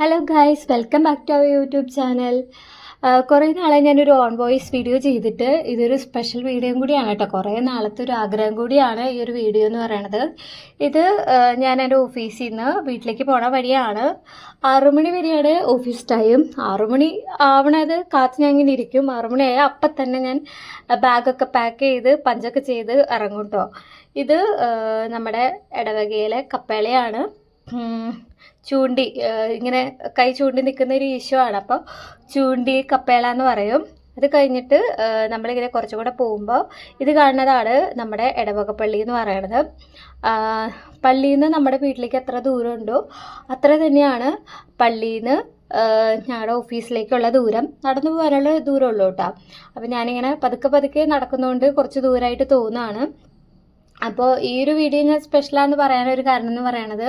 Hello guys, welcome back to our YouTube channel. കുറേ നാളെ ഞാനൊരു ഓൺ വോയിസ് വീഡിയോ ചെയ്തിട്ട് ഇതൊരു സ്പെഷ്യൽ വീഡിയോയും കൂടിയാണ് കേട്ടോ. കുറേ നാളത്തെ ഒരു ആഗ്രഹം കൂടിയാണ് ഈ ഒരു വീഡിയോ എന്ന് പറയണത്. ഇത് ഞാൻ എൻ്റെ ഓഫീസിൽ നിന്ന് വീട്ടിലേക്ക് പോണ വഴിയാണ്. 6 മണി വരെയാണ് ഓഫീസ് ടൈം. 6 മണി ആവണത് കാത്ത് ഞാൻ ഇങ്ങനെ ഇരിക്കും. 6 മണിയായ അപ്പം തന്നെ ഞാൻ ബാഗൊക്കെ പാക്ക് ചെയ്ത് പഞ്ചൊക്കെ ചെയ്ത് ഇറങ്ങും കേട്ടോ. ഇത് നമ്മുടെ ഇടവകയിലെ കപ്പേളയാണ്. ചൂണ്ടി ഇങ്ങനെ കൈ ചൂണ്ടി നിൽക്കുന്ന ഒരു ഈശോയാണ്. അപ്പോൾ ചൂണ്ടി കപ്പേള എന്ന് പറയും. അത് കഴിഞ്ഞിട്ട് നമ്മളിങ്ങനെ കുറച്ചും കൂടെ പോകുമ്പോൾ ഇത് കാണുന്നതാണ് നമ്മുടെ ഇടവക പള്ളി എന്ന് പറയുന്നത്. പള്ളിയിൽ നിന്ന് നമ്മുടെ വീട്ടിലേക്ക് എത്ര ദൂരമുണ്ടോ അത്ര തന്നെയാണ് പള്ളിയിൽ നിന്ന് ഞങ്ങളുടെ ഓഫീസിലേക്കുള്ള ദൂരം. നടന്നു പോകാനുള്ള ദൂരമുള്ളൂ കേട്ടോ. അപ്പോൾ ഞാനിങ്ങനെ പതുക്കെ നടക്കുന്നതുകൊണ്ട് കുറച്ച് ദൂരമായിട്ട് തോന്നുകയാണ്. അപ്പോൾ ഈ ഒരു വീഡിയോ ഞാൻ സ്പെഷ്യലാന്ന് പറയാനൊരു കാരണം എന്ന് പറയണത്,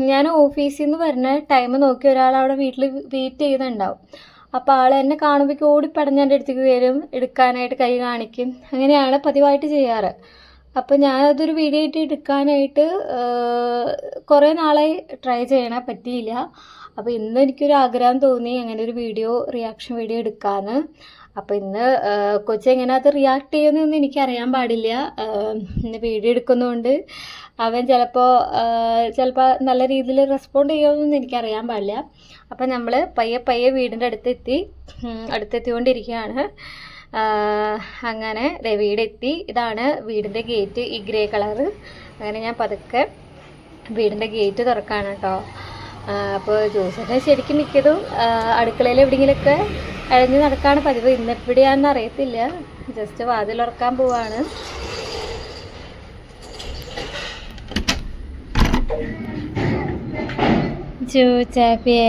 ഞാൻ ഓഫീസിൽ നിന്ന് വരുന്ന ടൈം നോക്കി ഒരാൾ അവിടെ വീട്ടിൽ വെയിറ്റ് ചെയ്യുന്നുണ്ടാവും. അപ്പോൾ ആൾ എന്നെ കാണുമ്പോഴേക്ക് ഓടിപ്പടഞ്ഞ് എൻ്റെ അടുത്തേക്ക് വരും, എടുക്കാനായിട്ട് കൈ കാണിക്കും. അങ്ങനെയാണ് പതിവായിട്ട് ചെയ്യാറ്. അപ്പോൾ ഞാനതൊരു വീഡിയോ ആയിട്ട് എടുക്കാനായിട്ട് കുറേ നാളായി ട്രൈ ചെയ്യണേ, പറ്റിയില്ല. അപ്പോൾ ഇന്ന് എനിക്കൊരു ആഗ്രഹം തോന്നി അങ്ങനെ ഒരു റിയാക്ഷൻ വീഡിയോ എടുക്കാമെന്ന്. അപ്പോൾ ഇന്ന് കൊച്ചെങ്ങനെ അത് റിയാക്ട് ചെയ്യുന്നതെന്ന് എനിക്കറിയാൻ പാടില്ല. ഇന്ന് വീഡിയോ എടുക്കുന്നതുകൊണ്ട് അവൻ ചിലപ്പോൾ നല്ല രീതിയിൽ റെസ്പോണ്ട് ചെയ്യുമെന്നൊന്നും എനിക്കറിയാൻ പാടില്ല. അപ്പം നമ്മൾ പയ്യെ വീടിൻ്റെ അടുത്തെത്തിക്കൊണ്ടിരിക്കുകയാണ്. അങ്ങനെ വീടെത്തി. ഇതാണ് വീടിൻ്റെ ഗേറ്റ്, ഈ ഗ്രേ കളറ്. അങ്ങനെ ഞാൻ പതുക്കെ വീടിൻ്റെ ഗേറ്റ് തുറക്കാണ് കേട്ടോ. അപ്പോൾ ജോസഫ് ശരിക്കും മിക്കതും അടുക്കളയിൽ എവിടെയെങ്കിലുമൊക്കെ അഴിഞ്ഞ് നടക്കാണ് പതിവ്. ഇന്നെപ്പിടിയാണെന്ന് അറിയത്തില്ല. ജസ്റ്റ് വാതിലുറക്കാൻ പോവാണ്. ജോച്ചാപ്പിയേ